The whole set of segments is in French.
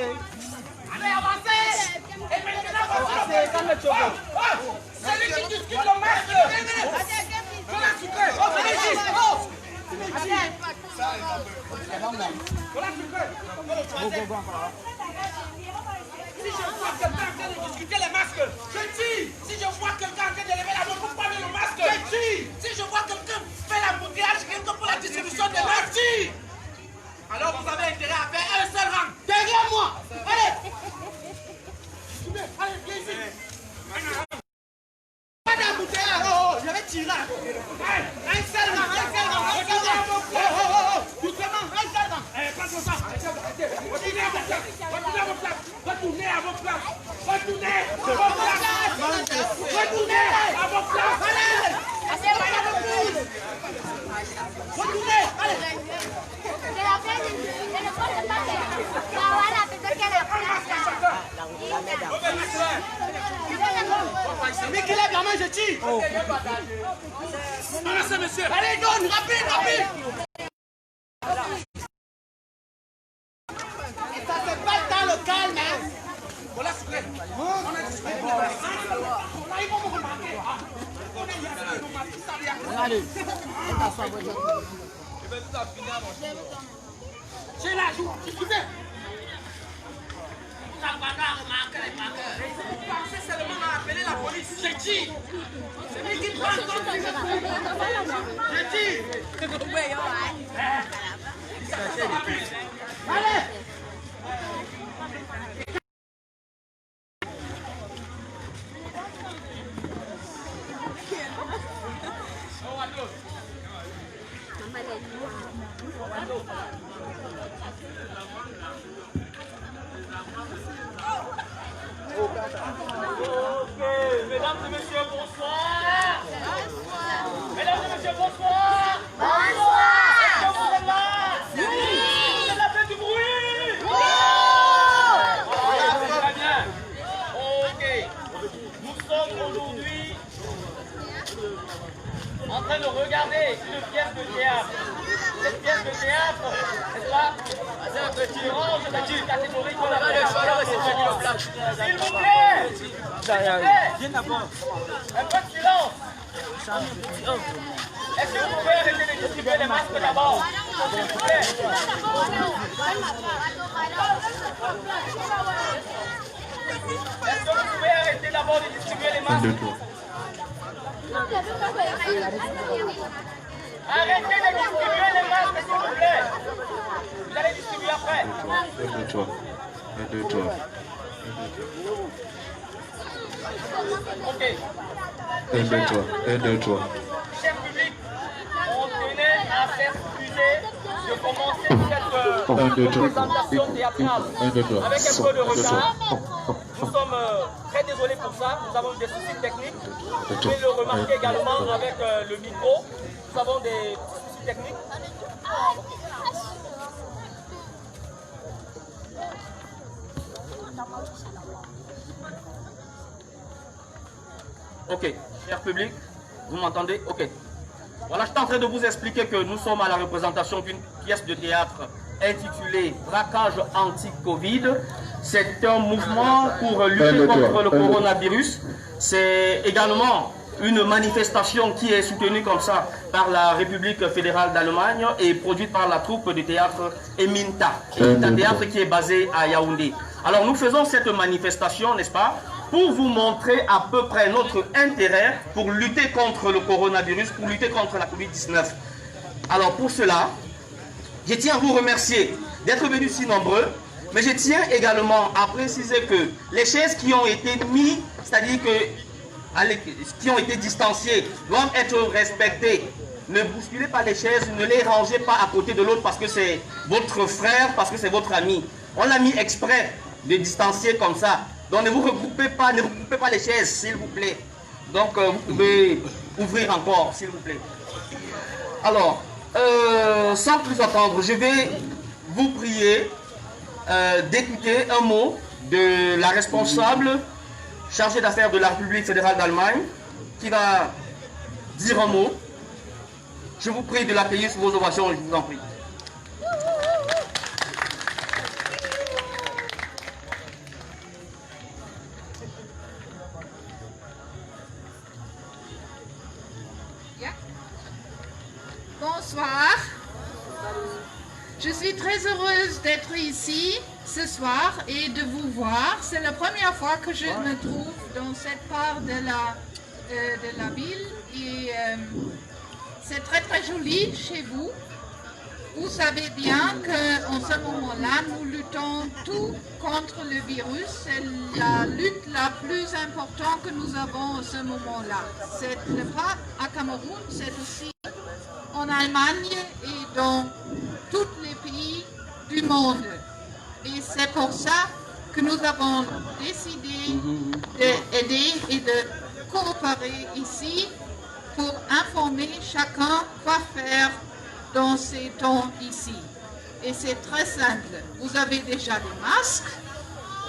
Allez, avancez. Avancez, calme le chauffeur. Celui qui discute le masque. Si je vois quelqu'un en train de discuter les masques, je tue. Si je vois quelqu'un en train de lever la main pour parler le masque, je tue. Si je vois quelqu'un faire l'embouteillage, quelqu'un pour la distribution des masques, je tue. Alors vous avez intérêt à faire un seul rang. Derrière moi. Allez. Allez, viens ici. Pas d'embouteillage. Je vais tirer. Allez, un seul rang, un seul rang, un seul rang. Doucement, un seul rang. Pas comme ça. Retournez à vos places. Retournez à vos places. Retournez à vos places. Retournez à vos places. Retournez à vos places. Allez. Retournez. Allez. Mais qu'il lève la main, je tire. Merci, monsieur. Allez, donne, rapide, rapide. Et ça se passe dans le calme, hein. Voilà, s'il vous plaît. On a discuté. Ils vont me remarquer. Allez, j'ai la joue, s'il vous plaît. Vous pensez seulement à appeler la police. J'ai dit. C'est lui qui prend compte. J'ai dit. Allez. Ok, mesdames et messieurs, bonsoir. Mesdames et messieurs, bonsoir. Bonsoir. Est-ce que vous êtes là? Oui. Vous avez fait du bruit? Oui. Très bien. Ok. Nous sommes aujourd'hui en train de regarder une pièce de théâtre. Cette pièce de théâtre, n'est-ce pas? C'est un petit range, c'est une catégorie qu'on appelle le chaleur et c'est le plat. S'il vous plaît! Un peu de silence! Est-ce que vous pouvez arrêter de distribuer les masques d'abord? S'il vous plaît! Est-ce que vous pouvez arrêter d'abord de distribuer les masques? Arrêtez de distribuer les masques, s'il vous plaît. Vous allez distribuer après. Ok. Cher public, on tenait à s'excuser de commencer cette présentation théâtrale avec un peu de retard. Nous sommes très désolés pour ça. Nous avons des soucis techniques. Vous pouvez le remarquer également avec le micro. Nous avons des soucis techniques. Ok, cher public, vous m'entendez? Ok. Voilà, je suis en train de vous expliquer que nous sommes à la représentation d'une pièce de théâtre intitulée Braquage anti-Covid. C'est un mouvement pour lutter contre le coronavirus. C'est également une manifestation qui est soutenue comme ça par la République fédérale d'Allemagne et produite par la troupe de théâtre Eminta. Eminta Théâtre qui est basé à Yaoundé. Alors nous faisons cette manifestation, n'est-ce pas, pour vous montrer à peu près notre intérêt pour lutter contre le coronavirus, pour lutter contre la Covid-19. Alors pour cela, je tiens à vous remercier d'être venus si nombreux, mais je tiens également à préciser que les chaises qui ont été mises, c'est-à-dire que qui ont été distanciées, doivent être respectées. Ne bousculez pas les chaises, ne les rangez pas à côté de l'autre parce que c'est votre frère, parce que c'est votre ami. On l'a mis exprès de distancier comme ça. Donc ne regroupez pas les chaises, s'il vous plaît. Donc vous pouvez ouvrir encore, s'il vous plaît. Alors, sans plus attendre, je vais vous prier d'écouter un mot de la responsable chargée d'affaires de la République fédérale d'Allemagne, qui va dire un mot. Je vous prie de l'accueillir sous vos ovations, je vous en prie. Bonsoir. Je suis très heureuse d'être ici ce soir et de vous voir. C'est la première fois que je me trouve dans cette part de la ville et c'est très très joli chez vous. Vous savez bien qu'en ce moment-là, nous luttons tout contre le virus. C'est la lutte la plus importante que nous avons en ce moment-là. C'est le pas à Cameroun, c'est aussi en Allemagne et dans tous les pays du monde. Et c'est pour ça que nous avons décidé d'aider et de coopérer ici pour informer chacun quoi faire dans ces temps ici. Et c'est très simple. Vous avez déjà des masques.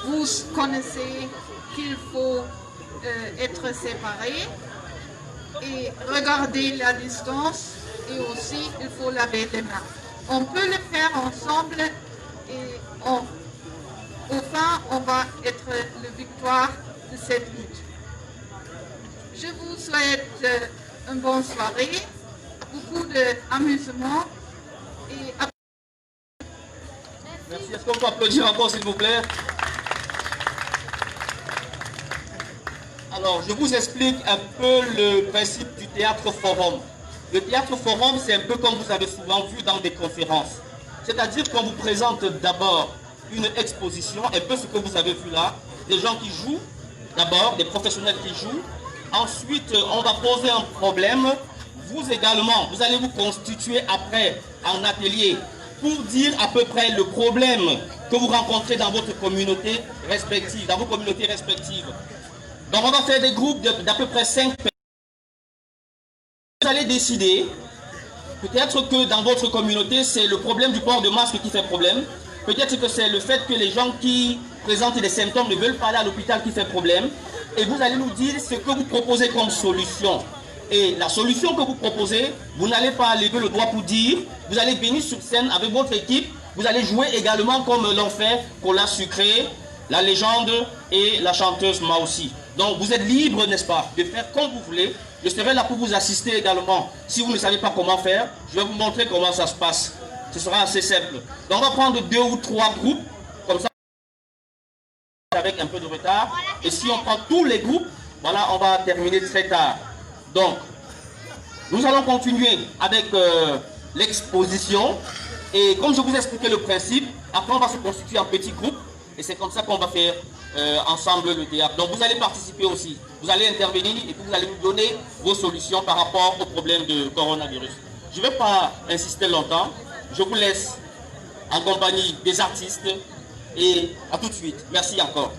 Vous connaissez qu'il faut être séparés et regarder la distance. Et aussi, il faut laver les mains. On peut le faire ensemble et au fin, on va être la victoire de cette lutte. Je vous souhaite une bonne soirée, beaucoup d'amusement et... Merci. Est-ce qu'on peut applaudir encore, s'il vous plaît? Alors, je vous explique un peu le principe du théâtre forum. Le théâtre forum, c'est un peu comme vous avez souvent vu dans des conférences. C'est-à-dire qu'on vous présente d'abord une exposition, un peu ce que vous avez vu là, des gens qui jouent, d'abord, des professionnels qui jouent. Ensuite, on va poser un problème. Vous également, vous allez vous constituer après en atelier pour dire à peu près le problème que vous rencontrez dans votre communauté respective, dans vos communautés respectives. Donc, on va faire des groupes d'à peu près 5 personnes. Vous allez décider, peut-être que dans votre communauté, c'est le problème du port de masque qui fait problème. Peut-être que c'est le fait que les gens qui présentent des symptômes ne veulent pas aller à l'hôpital qui fait problème. Et vous allez nous dire ce que vous proposez comme solution. Et la solution que vous proposez, vous n'allez pas lever le doigt pour dire, vous allez venir sur scène avec votre équipe, vous allez jouer également comme l'ont fait Cola Sucré, la légende et la chanteuse Maussi. Donc vous êtes libre, n'est-ce pas, de faire comme vous voulez. Je serai là pour vous assister également. Si vous ne savez pas comment faire, je vais vous montrer comment ça se passe. Ce sera assez simple. Donc on va prendre 2 ou 3 groupes, comme ça, avec un peu de retard. Et si on prend tous les groupes, voilà, on va terminer très tard. Donc, nous allons continuer avec l'exposition. Et comme je vous ai expliqué le principe, après on va se constituer en petits groupes. Et c'est comme ça qu'on va faire ensemble le théâtre. Donc vous allez participer aussi. Vous allez intervenir et puis vous allez nous donner vos solutions par rapport au problème de coronavirus. Je ne vais pas insister longtemps. Je vous laisse en compagnie des artistes. Et à tout de suite. Merci encore.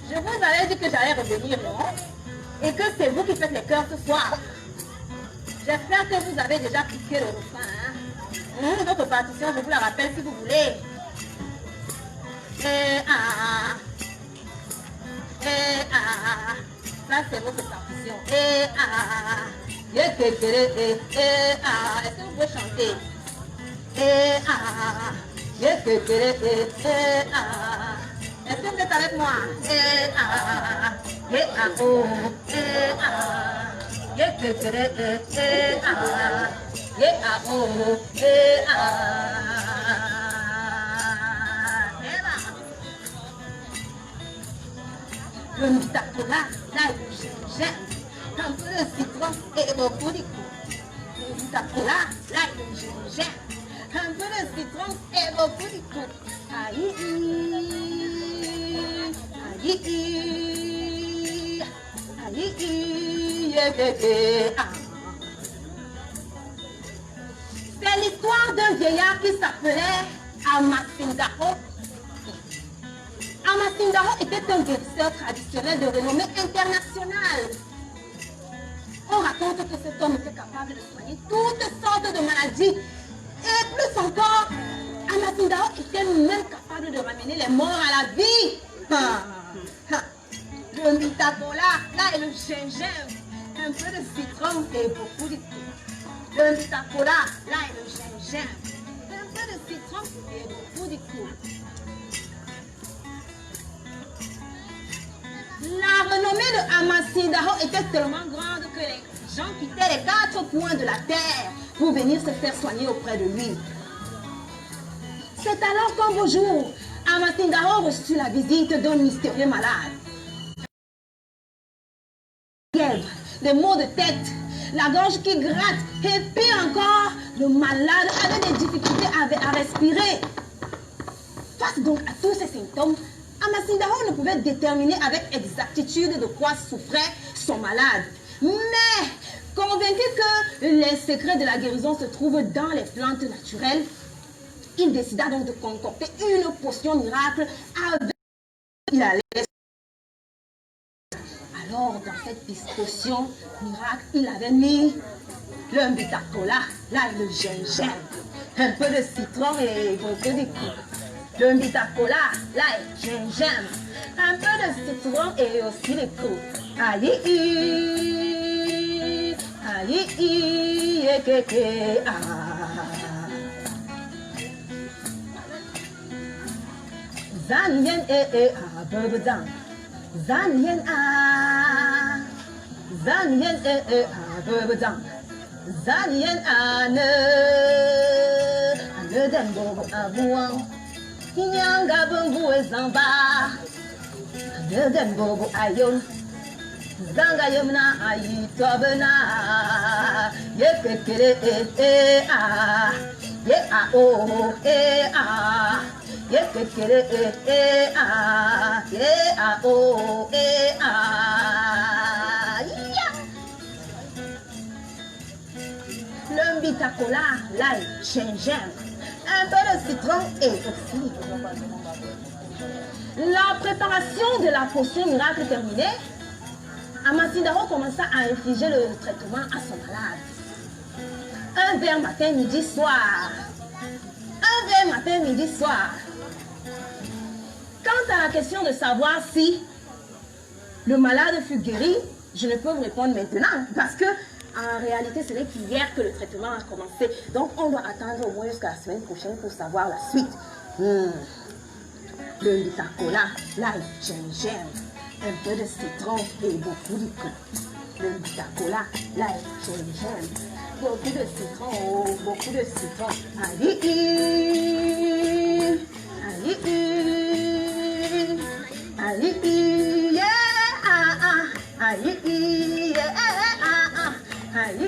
Je vous avais dit que j'allais revenir, non? Et que c'est vous qui faites les chœurs ce soir. J'espère que vous avez déjà piqué le refrain. Hein? Notre partition, je vous la rappelle si vous voulez. Ça c'est votre partition. Est-ce que vous pouvez chanter? Est-ce que vous êtes avec moi? Le mitacola, là, le gingembre, un peu de citron et beaucoup de coups. Le mitacola, là, le gingembre, un peu de citron et beaucoup de coups. Aïe, aïe, aïe, aïe, c'est l'histoire d'un vieillard qui s'appelait Amasindaro. Amasindaro était un guérisseur traditionnel de renommée internationale. On raconte que cet homme était capable de soigner toutes sortes de maladies. Et plus encore, Amasindaro était même capable de ramener les morts à la vie. Le mitacola, là, et le gingembre, un peu de citron et beaucoup de coups. Le mitacola, là, et le gingembre, un peu de citron et beaucoup de coups. La renommée de Amasindaro était tellement grande que les gens quittaient les 4 coins de la terre pour venir se faire soigner auprès de lui. C'est alors qu'un beau jour, Amasindaro reçut la visite d'un mystérieux malade. Des maux de tête, la gorge qui gratte et pire encore, le malade avait des difficultés à respirer. Face donc à tous ces symptômes, Amasindaro ne pouvait déterminer avec exactitude de quoi souffrait son malade. Mais, convaincu que les secrets de la guérison se trouvent dans les plantes naturelles, il décida donc de concocter une potion miracle avec il allait. Alors, dans cette potion miracle, il avait mis le mitacola, là, le gingembre, un peu de citron et beaucoup de coups. Le mitacola, là, le gingembre, un peu de citron et aussi des coups. Aïe, aïe, aïe, Zanien Bebedang. Zanien Zanien Bebedang. Zanien ne den bobo abuang. Kinyanga bungu ezamba. Ne den bobo ayon. Zanga yomna ayitobna. Yekekere ye a o a. Yekekere ye a o a. Le mitacola, l'ail, gingembre, un peu de citron et aussi. La préparation de la potion miracle terminée, Amasindaro commença à infliger le traitement à son malade. Un verre matin, midi, soir. Un verre matin, midi, soir. Quant à la question de savoir si le malade fut guéri, je ne peux vous répondre maintenant parce que en réalité, ce n'est qu'hier que le traitement a commencé. Donc, on doit attendre au moins jusqu'à la semaine prochaine pour savoir la suite. Le mitacola, l'ail, gingembre, un peu de citron et beaucoup de coups. Le mitacola, l'ail, gingembre, beaucoup de citron, beaucoup de citron. Aïe, aïe, aïe, yeah, aïe, yeah, aïe,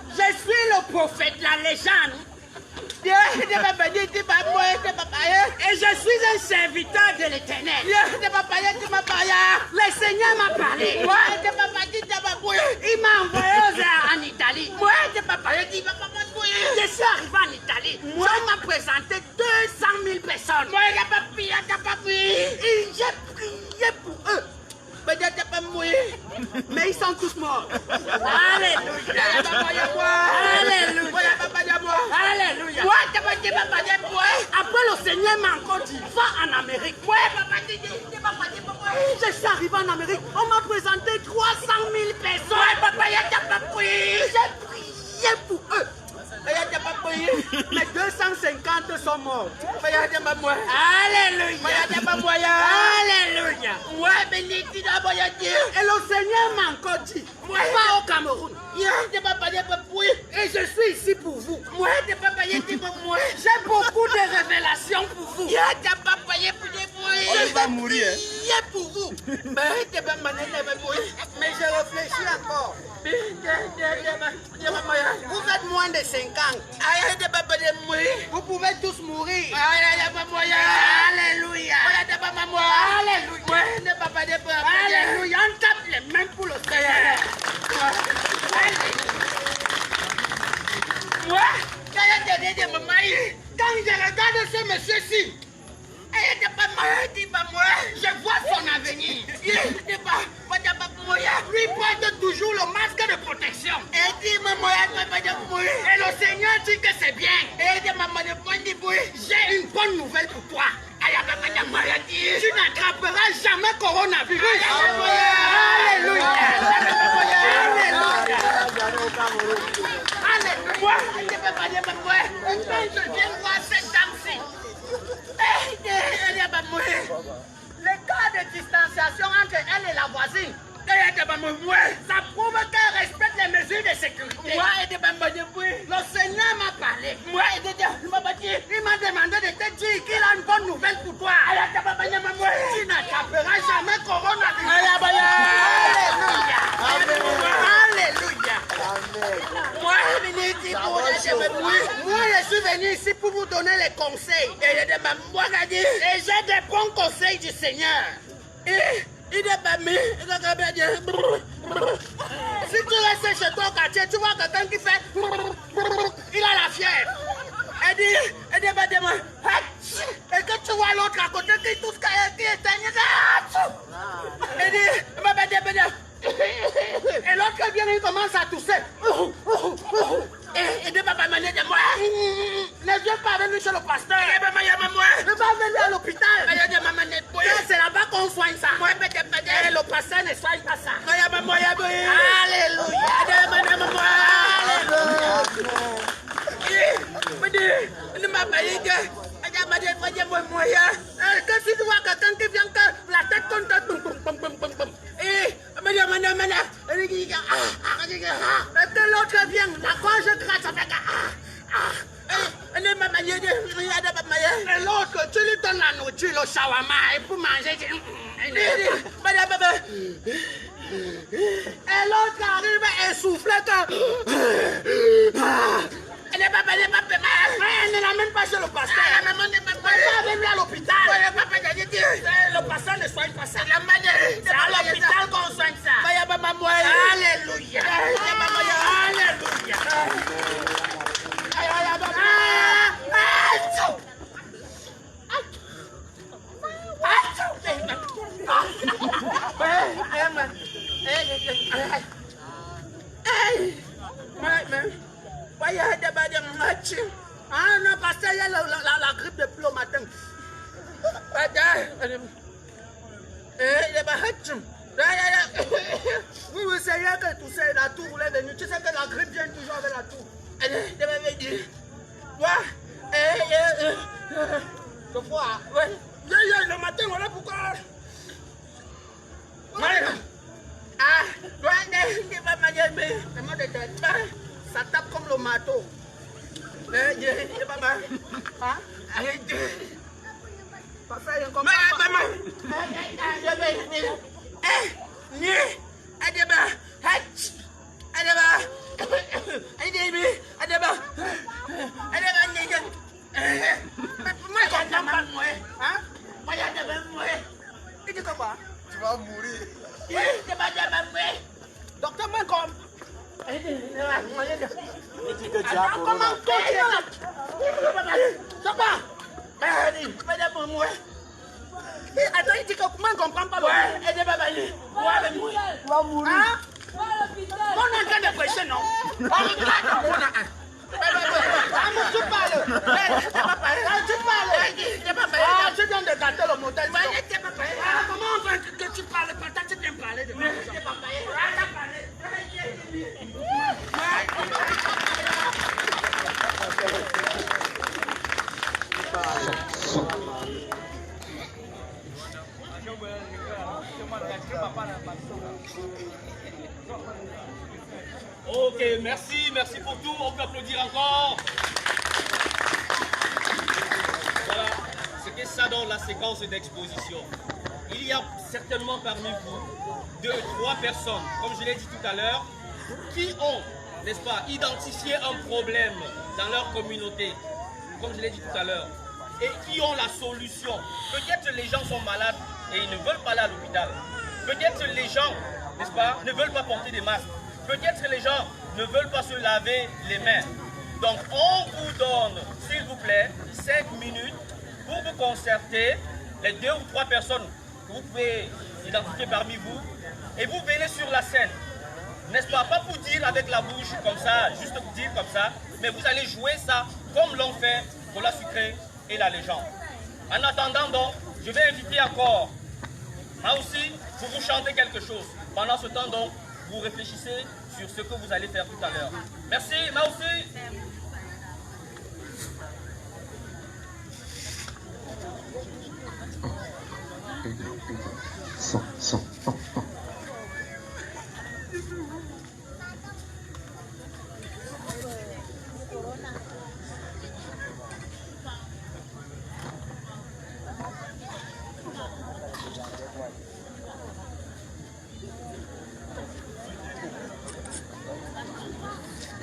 je suis le prophète, la légende. Et je suis un serviteur de l'Éternel. Le Seigneur m'a parlé. Il m'a envoyé en Italie. Je suis arrivé en Italie. On m'a présenté 200 000 personnes. J'ai prié pour eux. Mais ils sont tous morts. Alléluia. Alléluia. Alléluia. Après, le Seigneur m'a encore dit, va en Amérique. Je suis arrivé en Amérique. On m'a présenté 300 000 personnes. sont morts. Alléluia. Alléluia. Ouais, béni, tu dois voyer Dieu. Et le Seigneur m'a encore dit, pas au Cameroun. Et je suis ici pour vous. J'ai beaucoup de révélations pour vous. On va mourir. J'ai pour vous. Mais je réfléchis encore. Vous êtes moins de 5 ans. Vous pouvez tous mourir. Alléluia. Alléluia. On tape les mains pour le Seigneur. Moi, quand je regarde ce monsieur-ci, je vois son avenir. Lui porte toujours le masque de protection. Et le Seigneur dit que c'est bien. J'ai une bonne nouvelle pour toi. Tu n'attraperas jamais coronavirus. Alléluia. Alléluia. Quand je viens voir cette dame-ci, le cas de distanciation entre elle et la voisine, ça prouve qu'elle respecte les mesures de sécurité. Le Seigneur m'a parlé. Il m'a demandé de te dire qu'il a une bonne nouvelle pour toi. Tu n'attraperas jamais coronavirus. Alléluia. Moi, je suis venu ici pour vous donner les conseils. Et j'ai des bons conseils du Seigneur. Si tu restes chez toi au quartier, tu vois quelqu'un qui fait... Il a la fièvre. Et que tu vois l'autre à côté qui touche, qui éteigne. Et l'autre qui vient, il commence à tousser. Et de papa m'a dit de moi. Ne viens pas venir chez le pasteur. Ne va venir à l'hôpital. C'est là-bas qu'on soigne ça. Et le pasteur ne soigne pas ça. Alléluia. Que si tu vois quelqu'un qui vient que la tête compte. Que l'autre vient, la gorge gratte, ça fait et l'autre, tu lui donnes la nourriture, le shawarma, et pour manger, et l'autre arrive et souffle elle ne l'amène pas chez le pasteur. Elle ne va venir à l'hôpital. Le pasteur ne soigne pas ça. C'est à l'hôpital qu'on soigne ça. Alléluia. Ah non, parce qu'il y a la grippe depuis le matin. Oui, c'est rien que tout ça, la toux est venue. Tu sais que la grippe vient toujours avec la toux. Je vois. Le matin, voilà pourquoi. Ça tape comme le marteau. Tu vas mourir. Docteur Malcolm. Comment attends, il dit que comment on comprend pas. Tu vas mourir. On est en train de prêcher, non? Tu parles. Tu viens de gâter le modèle. Comment on veut que tu parles? Peut-être que tu viens parler de moi. Ok, merci pour tout. On peut applaudir encore. Voilà, c'était ça dans la séquence d'exposition. Il y a certainement parmi vous 2 ou 3 personnes, comme je l'ai dit tout à l'heure, qui ont, n'est-ce pas, identifié un problème dans leur communauté, comme je l'ai dit tout à l'heure, et qui ont la solution. Peut-être les gens sont malades et ils ne veulent pas aller à l'hôpital. Peut-être les gens, n'est-ce pas, ne veulent pas porter des masques. Peut-être les gens ne veulent pas se laver les mains. Donc on vous donne, s'il vous plaît, 5 minutes pour vous concerter, les 2 ou 3 personnes que vous pouvez identifier parmi vous, et vous venez sur la scène. N'est-ce pas? Pas pour dire avec la bouche comme ça, juste pour dire comme ça, mais vous allez jouer ça comme l'ont fait pour la sucrée et la légende. En attendant donc, je vais inviter encore Maoussi pour vous chanter quelque chose. Pendant ce temps donc, vous réfléchissez sur ce que vous allez faire tout à l'heure. Merci Maoussi.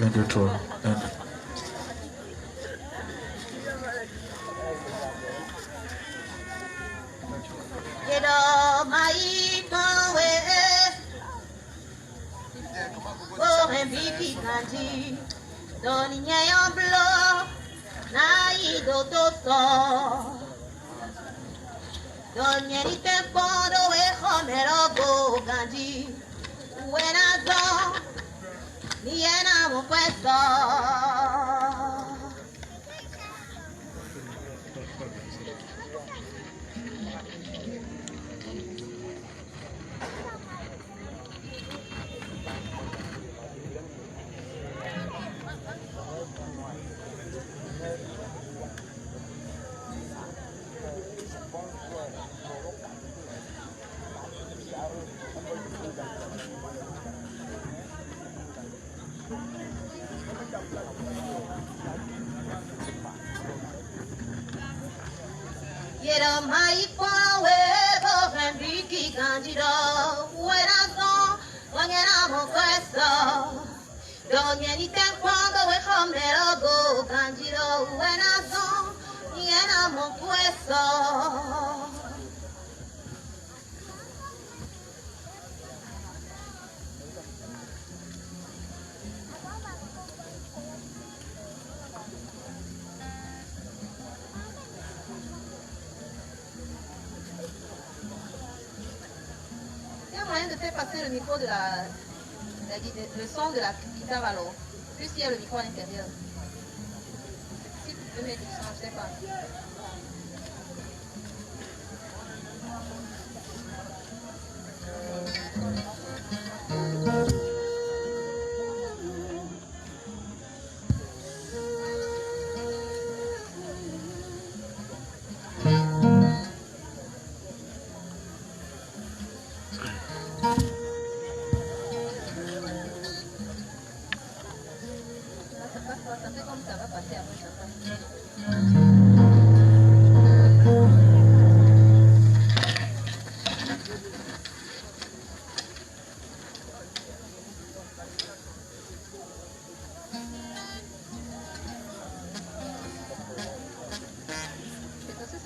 Un, deux, trois. De faire passer le micro de le son de la guitare alors, puisqu'il y a le micro à l'intérieur. Si tu peux mettre du son, je ne sais pas.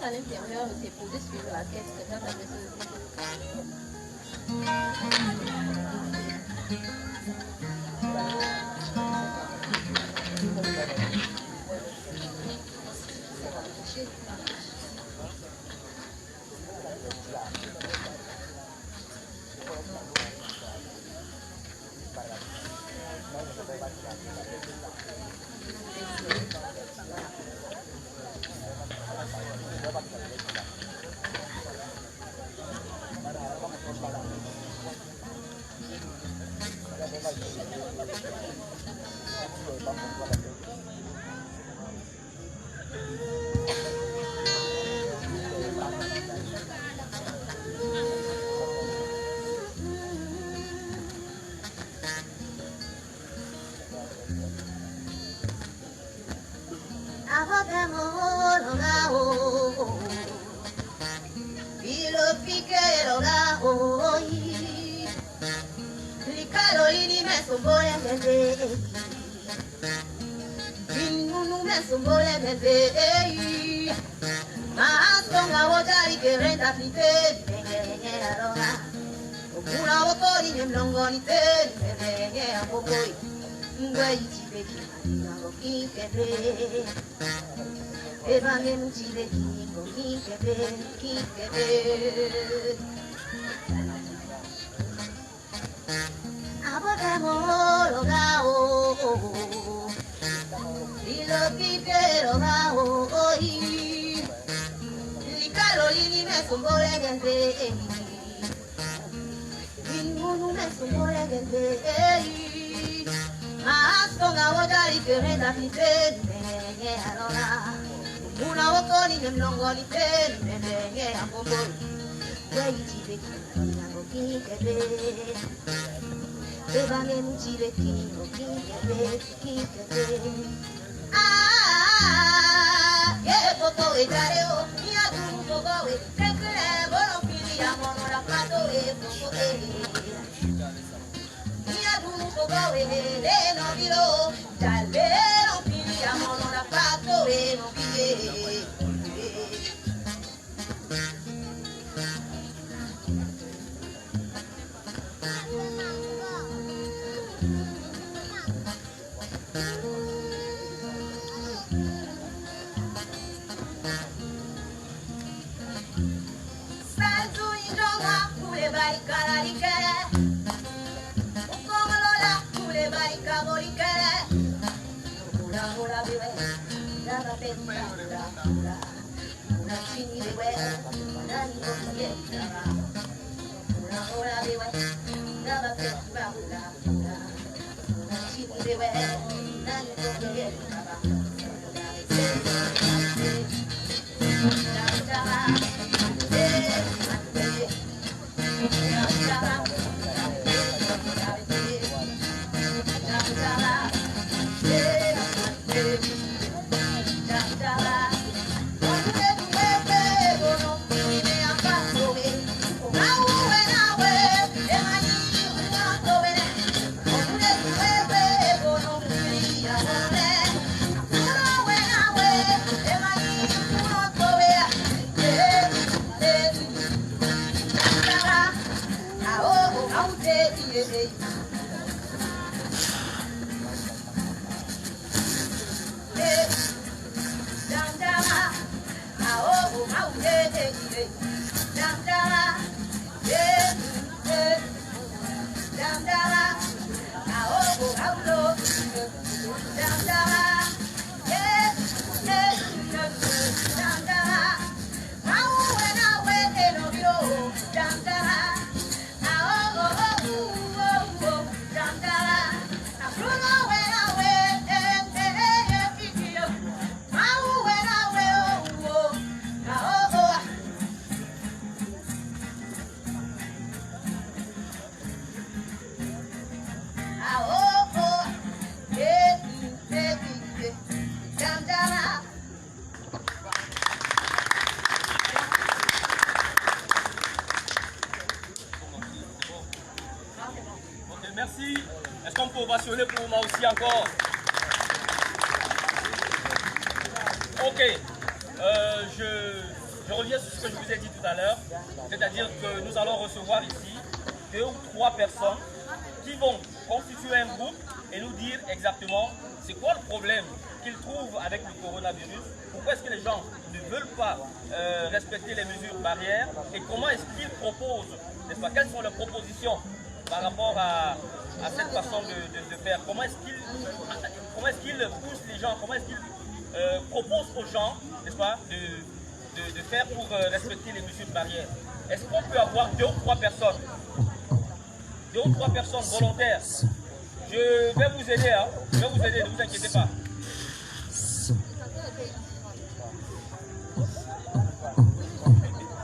À l'intérieur, c'est posé sur la caisse, c'est pas Merci. Est-ce qu'on peut ovationner pour moi aussi encore? Ok. Je reviens sur ce que je vous ai dit tout à l'heure. C'est-à-dire que nous allons recevoir ici 2 ou 3 personnes qui vont constituer un groupe et nous dire exactement c'est quoi le problème qu'ils trouvent avec le coronavirus, pourquoi est-ce que les gens ne veulent pas respecter les mesures barrières et comment est-ce qu'ils proposent, n'est-ce pas, quelles sont leurs propositions par rapport à cette façon de faire, comment est-ce qu'ils poussent les gens, comment est-ce qu'ils proposent aux gens, n'est-ce pas, de faire pour respecter les mesures barrières. Est-ce qu'on peut avoir 2 ou 3 personnes, 2 ou 3 personnes volontaires? Je vais vous aider, hein. Je vais vous aider, ne vous inquiétez pas.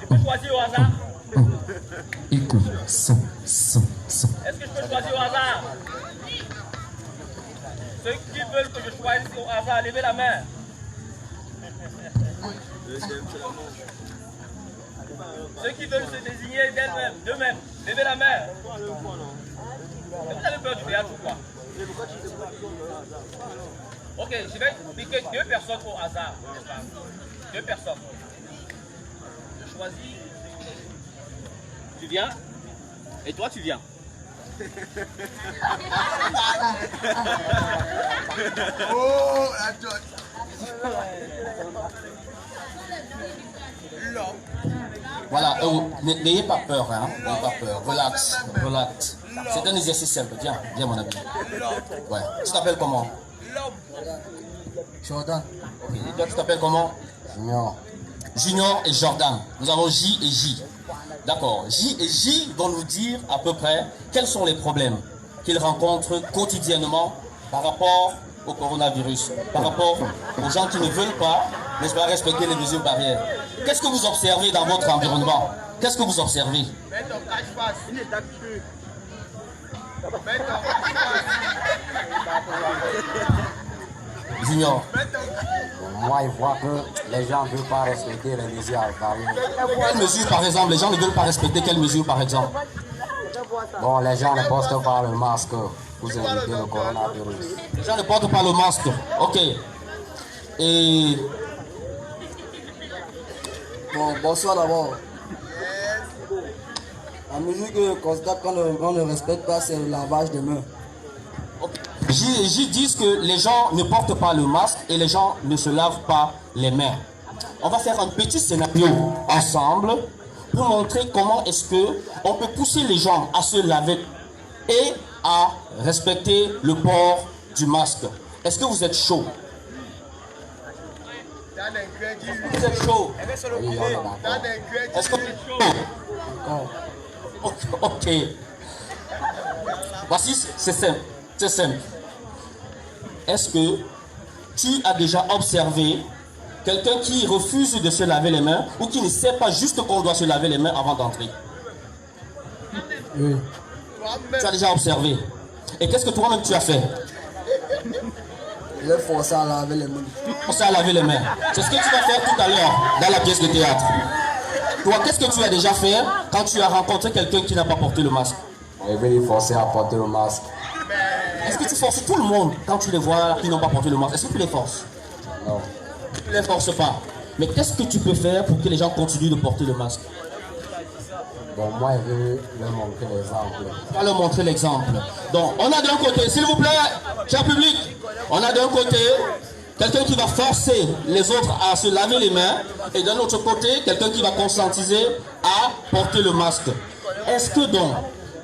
Je peux choisir au hasard? Écoute, son. Est-ce que je peux choisir au hasard? Ceux qui veulent que je choisisse au hasard, levez la main. Ceux qui veulent se désigner d'eux-mêmes, levez la main. Vous avez peur du théâtre ou quoi? Ok, je vais piquer 2 personnes au hasard. 2 personnes. Je choisis. Tu viens? Et toi, tu viens? Oh, la jotte. Voilà, n'ayez pas peur, hein. N'ayez pas peur. Relax, relax. C'est un exercice simple. Viens, viens mon ami. Ouais. Tu t'appelles comment? Jordan. Ok. Et toi, tu t'appelles comment? Junior. Junior et Jordan. Nous avons J et J. D'accord. J et J vont nous dire à peu près quels sont les problèmes qu'ils rencontrent quotidiennement par rapport au coronavirus, par rapport aux gens qui ne veulent pas, n'est-ce pas, respecter les mesures barrières. Qu'est-ce que vous observez dans votre environnement? Qu'est-ce que vous observez? Junior. Moi, je vois que les gens ne veulent pas respecter les mesures barrières. Quelles mesures, par exemple? Les gens ne veulent pas respecter quelles mesures, par exemple? Bon, les gens ne portent pas le masque pour éviter le coronavirus. Les gens ne portent pas le masque. Ok. Et... Bon, bonsoir d'abord. La mesure que je constate qu'on ne respecte pas, c'est le lavage des mains. J disent que les gens ne portent pas le masque et les gens ne se lavent pas les mains. On va faire un petit scénario ensemble pour montrer comment est-ce que on peut pousser les gens à se laver et à respecter le port du masque. Est-ce que vous êtes chaud? Vous êtes chaud? Oui, on est d'accord. Est-ce que vous êtes chaud? Ok. Voici, c'est simple. C'est simple. Est-ce que tu as déjà observé quelqu'un qui refuse de se laver les mains ou qui ne sait pas juste qu'on doit se laver les mains avant d'entrer? Oui. Tu as déjà observé. Et qu'est-ce que toi-même tu as fait? Je vais forcer à laver les mains. Forcer à laver les mains. C'est ce que tu vas faire tout à l'heure dans la pièce de théâtre. Toi, qu'est-ce que tu as déjà fait quand tu as rencontré quelqu'un qui n'a pas porté le masque? Je vais les forcer à porter le masque. Est-ce que tu forces tout le monde quand tu les vois qui n'ont pas porté le masque? Est-ce que tu les forces? Non. Tu ne les forces pas. Mais qu'est-ce que tu peux faire pour que les gens continuent de porter le masque? Bon, moi, je vais leur montrer l'exemple. On va leur montrer l'exemple. Donc, on a d'un côté, s'il vous plaît, cher public, on a d'un côté quelqu'un qui va forcer les autres à se laver les mains et d'un autre côté, quelqu'un qui va conscientiser à porter le masque. Est-ce que donc,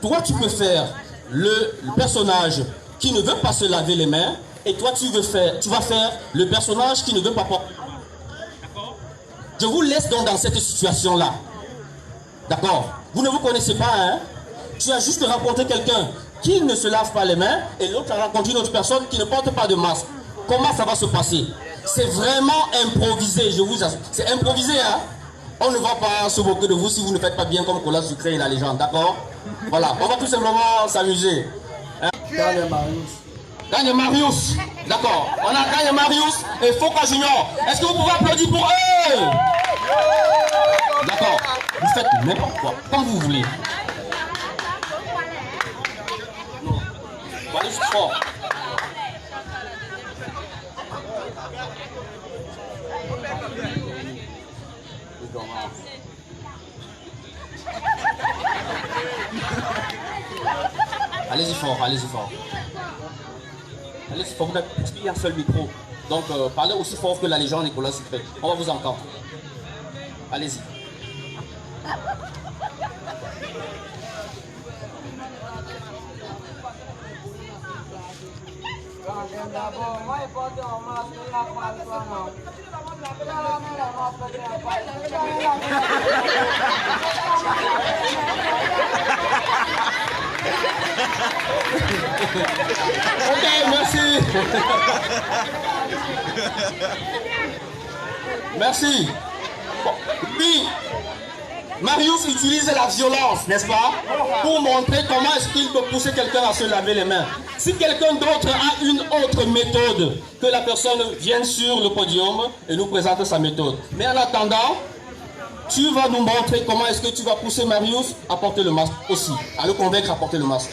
toi, tu peux faire le personnage qui ne veut pas se laver les mains et toi, tu vas faire le personnage qui ne veut pas porter. D'accord? Je vous laisse donc dans cette situation-là. D'accord? Vous ne vous connaissez pas, hein? Tu as juste rencontré quelqu'un qui ne se lave pas les mains et l'autre a rencontré une autre personne qui ne porte pas de masque. Comment ça va se passer? C'est vraiment improvisé, je vous assure. C'est improvisé, hein? On ne va pas se moquer de vous si vous ne faites pas bien comme Colas Sucré et la légende, d'accord? Voilà, on va tout simplement s'amuser. Hein? Gagne Marius. Gagne Marius, d'accord. On a Gagne Marius et Foka Junior. Est-ce que vous pouvez applaudir pour eux? D'accord. Vous faites n'importe quoi, comme vous voulez. Non. Allez fort. Allez-y fort, allez-y fort. Allez-y fort, parce qu'il y a un seul micro. Donc parlez aussi fort que la légende Nicolas Sucré. On va vous entendre. Allez-y. Ok, merci. Merci. Bon, Marius utilise la violence, n'est-ce pas, pour montrer comment est-ce qu'il peut pousser quelqu'un à se laver les mains. Si quelqu'un d'autre a une autre méthode, que la personne vienne sur le podium et nous présente sa méthode. Mais en attendant, tu vas nous montrer comment est-ce que tu vas pousser Marius à porter le masque aussi, à le convaincre à porter le masque.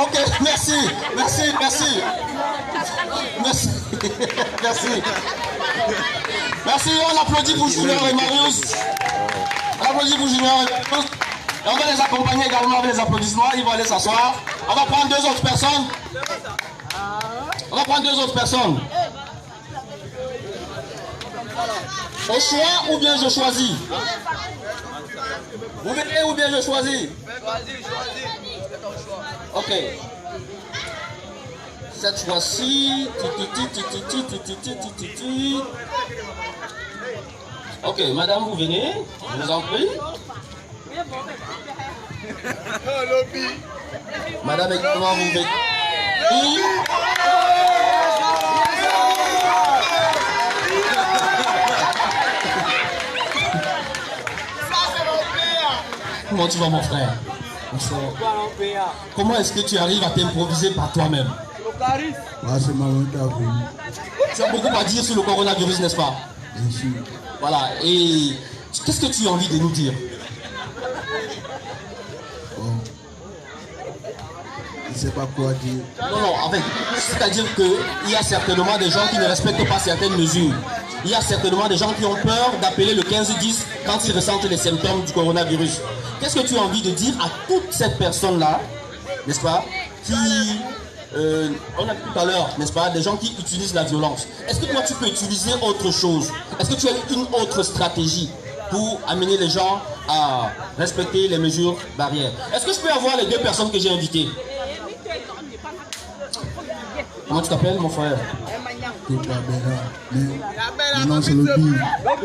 Ok, merci. Merci. Merci, on applaudit pour Junior et Marius. On applaudit pour Junior et Marius. Et on va les accompagner également avec les applaudissements. Ils vont aller s'asseoir. On va prendre deux autres personnes. Au choix ou bien je choisis? Vous venez ou bien je choisis? Ok. Cette fois-ci. Ok, madame, vous venez. Je vous en prie. Madame, également, vous venez. Comment tu vas, mon frère? Comment est-ce que tu arrives à t'improviser par toi-même? Tu as beaucoup à dire sur le coronavirus, n'est-ce pas? Bien sûr. Voilà, et qu'est-ce que tu as envie de nous dire? Je ne sais pas quoi dire. Non, en fait, c'est-à-dire qu'il y a certainement des gens qui ne respectent pas certaines mesures. Il y a certainement des gens qui ont peur d'appeler le 15-10 quand ils ressentent les symptômes du coronavirus. Qu'est-ce que tu as envie de dire à toutes ces personnes-là, n'est-ce pas, qui, on a dit tout à l'heure, n'est-ce pas, des gens qui utilisent la violence. Est-ce que toi tu peux utiliser autre chose? Est-ce que tu as une autre stratégie pour amener les gens à respecter les mesures barrières? Est-ce que je peux avoir les deux personnes que j'ai invitées? Comment tu t'appelles, mon frère? Non, c'est le but. Ok,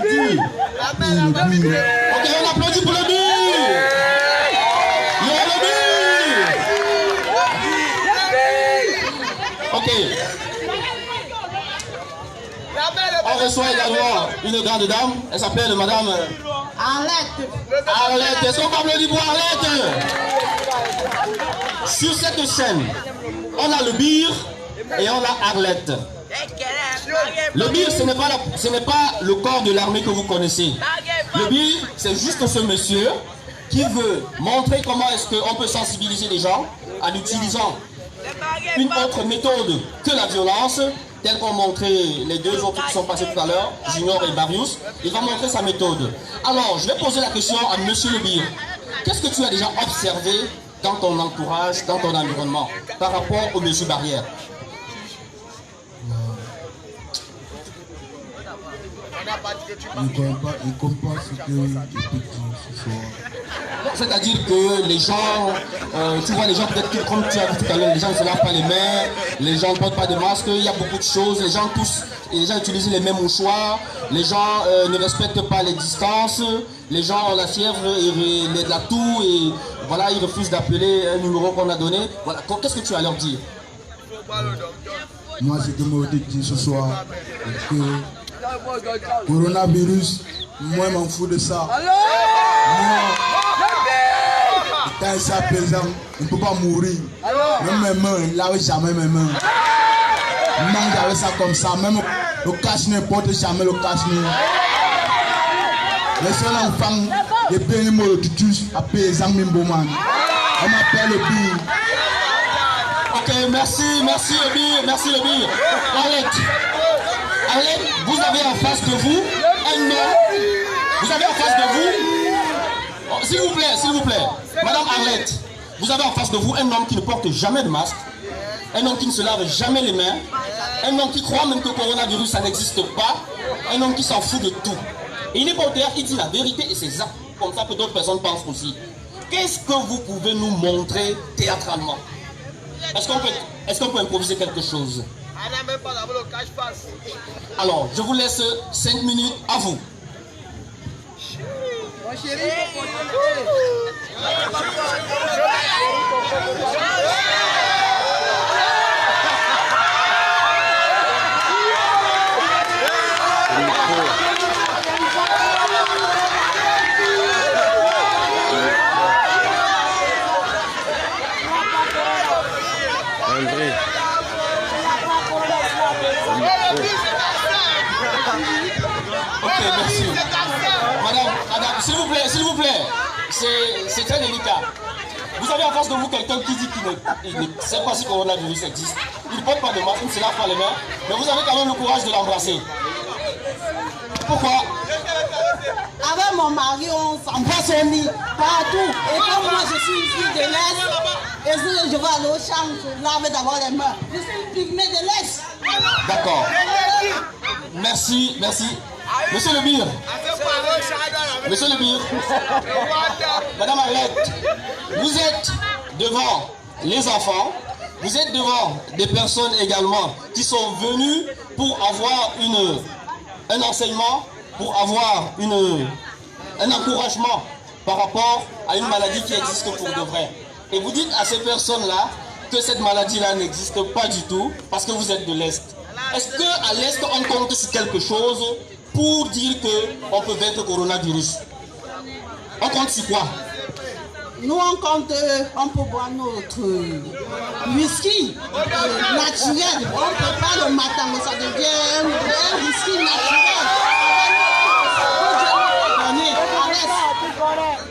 on applaudit pour le but. Ok. On reçoit également une grande dame. Elle s'appelle madame Arlette. Arlette. Est-ce qu'on peut applaudir pour Arlette? Sur cette scène, on a le Bir et on a Arlette. Le Bir, ce n'est pas le corps de l'armée que vous connaissez. Le Bir, c'est juste ce monsieur qui veut montrer comment est-ce qu'on peut sensibiliser les gens en utilisant une autre méthode que la violence, telle qu'ont montré les deux autres qui sont passés tout à l'heure, Junior et Marius. Il va montrer sa méthode. Alors, je vais poser la question à monsieur le Bir. Qu'est-ce que tu as déjà observé dans ton entourage, dans ton environnement, par rapport aux mesures barrières? Il ne comprend pas ce que je peux dire ce soir. C'est-à-dire que les gens, tu vois, les gens peut-être que, comme tu as dit tout à l'heure, les gens ne se lavent pas les mains, les gens ne portent pas de masque, il y a beaucoup de choses, les gens utilisent les mêmes mouchoirs, les gens ne respectent pas les distances, les gens ont la fièvre et la toux et voilà, ils refusent d'appeler un numéro qu'on a donné. Voilà, qu'est-ce que tu as à leur dire? Moi, ce que je veux dire ce soir, c'est que coronavirus, moi, je m'en fous de ça. Moi, quand ça présent, je ne peux pas mourir. Même mes mains, je ne lave jamais mes mains. Je mange avec ça comme ça. Même le cache-nez, porte jamais le cache-nez. Les seuls enfants, les pays de tutus, appellent Zangmin Bowman. On m'appelle le Bir. Ok, merci le Bir, merci le Bir. Arlette, vous avez en face de vous un homme. Vous avez en face de vous, oh, s'il vous plaît, Madame Arlette, vous avez en face de vous un homme qui ne porte jamais de masque, un homme qui ne se lave jamais les mains, un homme qui croit même que le coronavirus ça n'existe pas, un homme qui s'en fout de tout. Et il n'est pas au théâtre, il dit la vérité et c'est ça, comme ça que d'autres personnes pensent aussi. Qu'est-ce que vous pouvez nous montrer théâtralement? Est-ce qu'on peut improviser quelque chose? Alors, je vous laisse 5 minutes à vous. Mon chéri, André. Ok, merci. Madame, s'il vous plaît, c'est très délicat. Vous avez en face de vous quelqu'un qui dit qu'il ne sait pas si le coronavirus existe. Il ne porte pas de masque, il ne se lave pas les mains, mais vous avez quand même le courage de l'embrasser. Pourquoi? Avec mon mari, on s'embrasse au lit, partout. Et comme moi, je suis une fille de l'Est, et si je vais aller au champ, je lave d'abord les mains. Je suis une pygmée de l'Est. D'accord. Merci, merci. Monsieur le Bire. Monsieur le Bire. Madame Arlette, vous êtes devant les enfants, vous êtes devant des personnes également qui sont venues pour avoir un enseignement, pour avoir un encouragement par rapport à une maladie qui existe pour de vrai. Et vous dites à ces personnes-là que cette maladie-là n'existe pas du tout parce que vous êtes de l'Est. Est-ce qu'à l'Est, on compte sur quelque chose pour dire qu'on peut vaincre le coronavirus? On compte sur quoi? Nous, on compte, on peut boire notre whisky naturel. On ne peut pas le matin, mais ça devient un whisky naturel.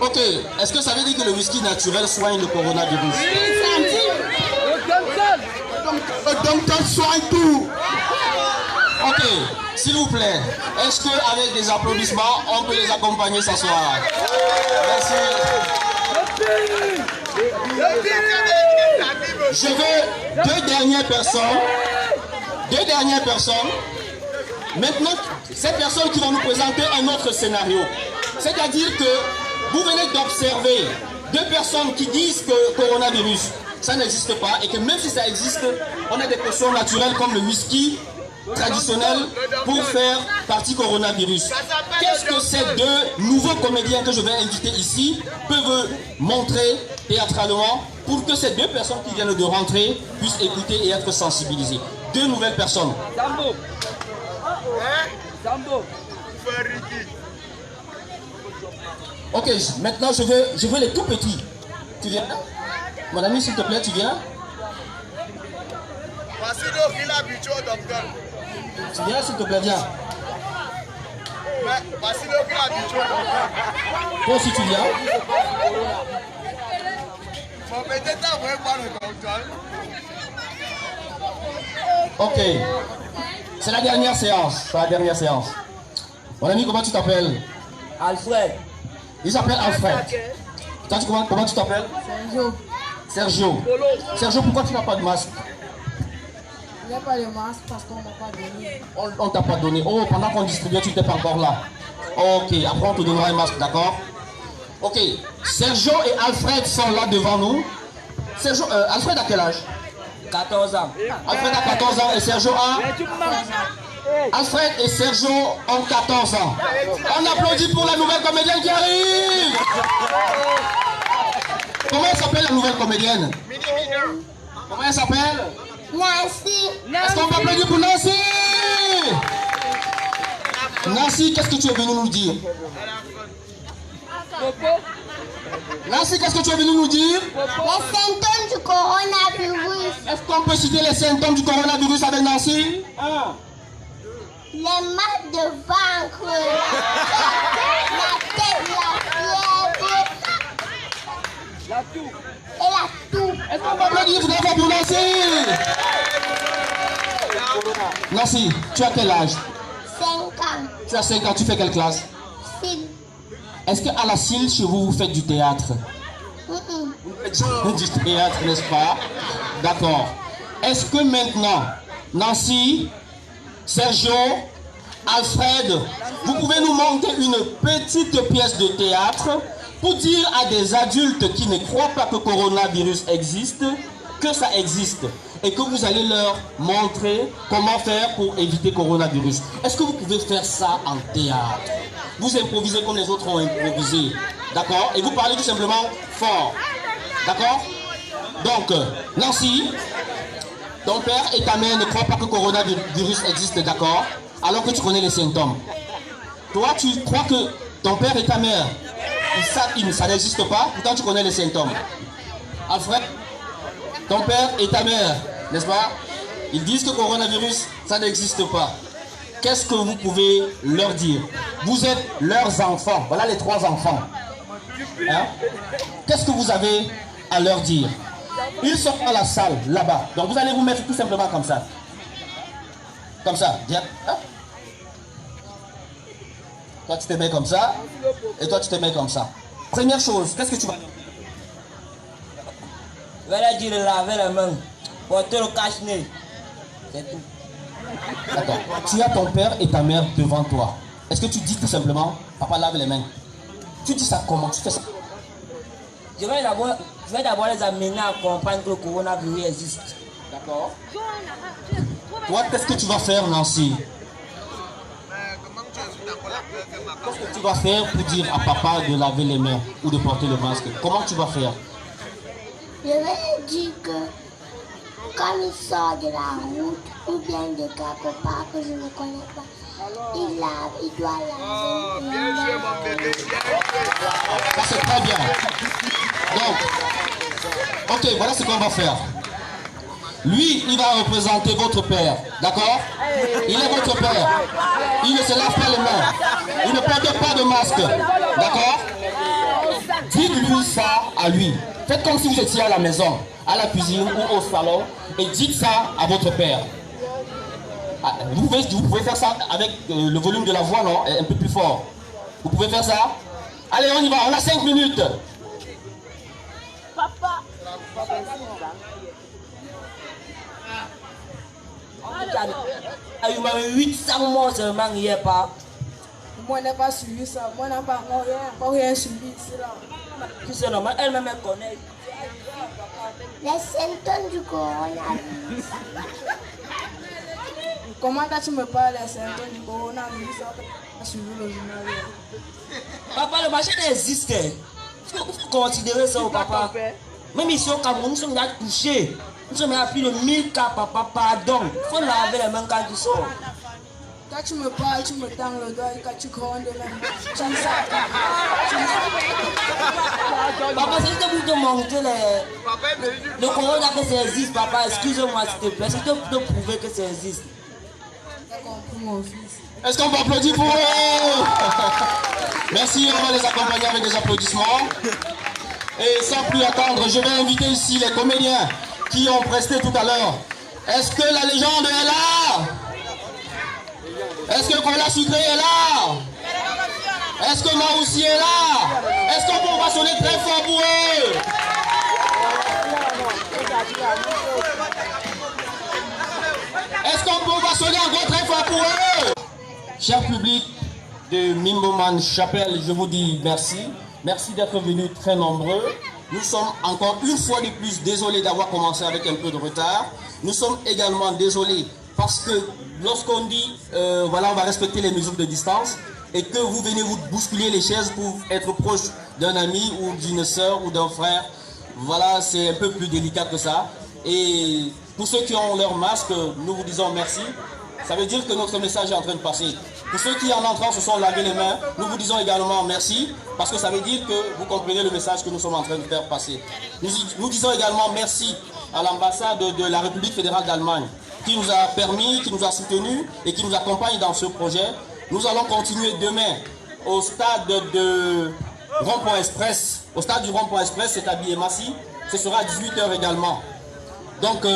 Ok, est-ce que ça veut dire que le whisky naturel soigne le coronavirus? Oui, ça me dit. Le docteur soigne tout. Ok, s'il vous plaît, est-ce qu'avec des applaudissements, on peut les accompagner s'asseoir? Merci. Je veux deux dernières personnes. Maintenant, ces personnes qui vont nous présenter un autre scénario. C'est-à-dire que vous venez d'observer deux personnes qui disent que coronavirus, ça n'existe pas et que même si ça existe, on a des potions naturelles comme le whisky traditionnel pour faire partie coronavirus. Qu'est-ce que ces deux nouveaux comédiens que je vais inviter ici peuvent montrer théâtralement pour que ces deux personnes qui viennent de rentrer puissent écouter et être sensibilisées? Deux nouvelles personnes. Zambo. Zambo. Ok, maintenant je veux les tout petits. Tu viens? Mon ami, s'il te plaît, tu viens? Tu viens, s'il te plaît, viens. Toi aussi, tu viens? Ok. C'est la dernière séance. C'est la dernière séance. Mon ami, comment tu t'appelles? Alfred. Il s'appelle Alfred. Toi, comment tu t'appelles? Sergio. Sergio, pourquoi tu n'as pas de masque? Il n'y a pas de masque parce qu'on ne m'a pas donné. On t'a pas donné. Oh, pendant qu'on distribuait, tu n'étais pas encore là. Ok, après on te donnera un masque, d'accord? Ok, Sergio et Alfred sont là devant nous. Sergio, Alfred a quel âge? 14 ans. Alfred a 14 ans et Sergio a... Alfred et Sergio ont 14 ans. On applaudit pour la nouvelle comédienne qui arrive. Comment elle s'appelle la nouvelle comédienne? Comment elle s'appelle? Nancy. Est-ce qu'on peut applaudir pour Nancy? Nancy, qu'est-ce que tu es venu nous dire? Nancy, qu'est-ce que tu es venu nous dire? Les symptômes du coronavirus. Est-ce qu'on peut citer les symptômes du coronavirus avec Nancy? Les mal de ventre, la tête, la fièvre, La toux. et la toux. Est-ce qu'on peut applaudir pour Nancy? Nancy, tu as quel âge? 5 ans. Tu as 5 ans, tu fais quelle classe? S'il. Est-ce qu'à la CIL, chez vous, vous faites du théâtre? Du théâtre, n'est-ce pas? D'accord. Est-ce que maintenant, Nancy, Sergio, Alfred, vous pouvez nous montrer une petite pièce de théâtre pour dire à des adultes qui ne croient pas que le coronavirus existe, que ça existe. et que vous allez leur montrer comment faire pour éviter coronavirus. Est-ce que vous pouvez faire ça en théâtre? Vous improvisez comme les autres ont improvisé, d'accord? Et vous parlez tout simplement fort, d'accord? Donc, Nancy, ton père et ta mère ne croient pas que coronavirus existe, d'accord? Alors que tu connais les symptômes. Toi, tu crois que ton père et ta mère, ça n'existe pas, pourtant tu connais les symptômes. Alfred, ton père et ta mère, n'est-ce pas? Ils disent que coronavirus, ça n'existe pas. Qu'est-ce que vous pouvez leur dire? Vous êtes leurs enfants. Voilà les 3 enfants. Hein? Qu'est-ce que vous avez à leur dire? Ils sont dans la salle, là-bas. Donc vous allez vous mettre tout simplement comme ça. Comme ça. Viens. Hein? Toi tu te mets comme ça. Et toi tu te mets comme ça. Première chose, qu'est-ce que tu vas dire? Je vais leur dire de laver les mains. Porter le cache-nez. C'est tout. D'accord. Tu as ton père et ta mère devant toi. Est-ce que tu dis tout simplement, papa lave les mains? Tu dis ça comment? Tu fais ça? Je vais d'abord les amener à comprendre que le coronavirus existe. D'accord. Toi, qu'est-ce que tu vas faire, Nancy? Qu'est-ce que tu vas faire pour dire à papa de laver les mains ou de porter le masque? Comment tu vas faire? Je vais dire que quand il sort de la route ou bien de quelque part que je ne connais pas, il lave, il doit laver. Bien joué, mon bébé. Ça c'est très bien. Donc, ok, voilà ce qu'on va faire. Lui, il va représenter votre père, d'accord? Il est votre père. Il ne se lave pas les mains. Il ne porte pas de masque, d'accord? Dites-lui ça à lui. Faites comme si vous étiez à la maison, à la cuisine ou au salon, et dites ça à votre père. Vous pouvez faire ça avec le volume de la voix, non? Un peu plus fort. Vous pouvez faire ça? Allez, on y va, on a 5 minutes. Papa. Il m'a eu 800 morts seulement hier, pas. Moi, je n'ai pas suivi ça. Moi, je n'ai pas rien suivi ici. C'est normal, elle-même elle connaît. Les symptômes du coronavirus. Comment tu me parles des symptômes du coronavirus? Suivi le journal. Papa, le marché existe. Il faut considérer ça, papa. Même ici au Cameroun, nous sommes déjà touchés. Nous sommes à plus de 1000 cas, papa, pardon. Il faut laver les mains quand tu sors. Quand tu me parles, tu me tends le doigt et quand tu grondes même. Tu ne sais pas. Papa, c'est juste pour te montrer le coronavirus que ça existe, papa. Excuse-moi s'il te plaît. C'est juste pour te prouver que ça existe. D'accord, pour mon fils. Est-ce qu'on peut applaudir pour eux? Merci, on va les accompagner avec des applaudissements. Et sans plus attendre, je vais inviter ici les comédiens qui ont presté tout à l'heure. Est-ce que la légende est là? Est-ce que Cola Sucré est là? Est-ce que Maoussi est là? Est-ce qu'on peut sonner très fort pour eux? Est-ce qu'on peut sonner encore très fort pour eux? Cher public de Mimboman Chapelle, je vous dis merci. Merci d'être venus très nombreux. Nous sommes encore une fois de plus désolés d'avoir commencé avec un peu de retard. Nous sommes également désolés parce que lorsqu'on dit, voilà, on va respecter les mesures de distance et que vous venez vous bousculer les chaises pour être proche d'un ami ou d'une soeur ou d'un frère, voilà, c'est un peu plus délicat que ça. Et pour ceux qui ont leur masque, nous vous disons merci. Ça veut dire que notre message est en train de passer. Pour ceux qui en entrant se sont lavés les mains, nous vous disons également merci, parce que ça veut dire que vous comprenez le message que nous sommes en train de faire passer. Nous disons également merci à l'ambassade de la République fédérale d'Allemagne, qui nous a permis, qui nous a soutenus et qui nous accompagne dans ce projet. Nous allons continuer demain au stade de Rond-Point Express. Au stade du Rond-Point Express, c'est à Biémassi. Ce sera à 18 h également. Donc,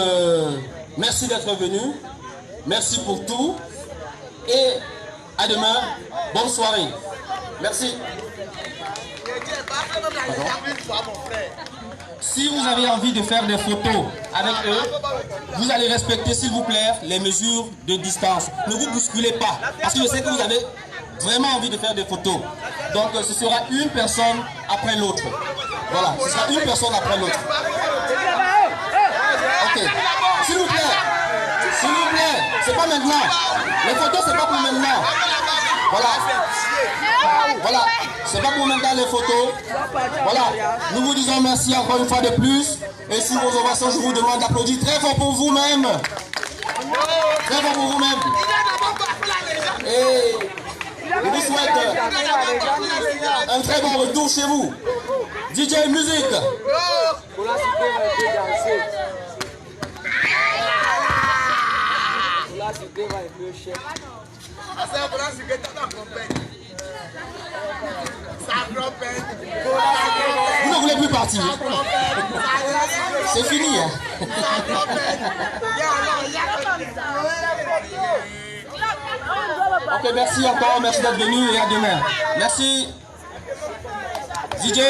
merci d'être venu. Merci pour tout. Et à demain. Bonne soirée. Merci. Si vous avez envie de faire des photos avec eux, vous allez respecter, s'il vous plaît, les mesures de distance. Ne vous bousculez pas, parce que je sais que vous avez vraiment envie de faire des photos. Donc, ce sera une personne après l'autre. Voilà, ce sera une personne après l'autre. Ok. S'il vous plaît, c'est pas maintenant. Les photos, c'est pas pour maintenant. Voilà. Voilà, c'est pas pour maintenant les photos. Voilà, nous vous disons merci encore une fois de plus. Et sur vos ovations, je vous demande d'applaudir très fort pour vous-même. Très fort pour vous-même. Et je vous souhaite un très bon retour chez vous. DJ musique. Vous ne voulez plus partir. C'est fini. Hein? Ok, merci encore. Merci d'être venu et à demain. Merci. DJ.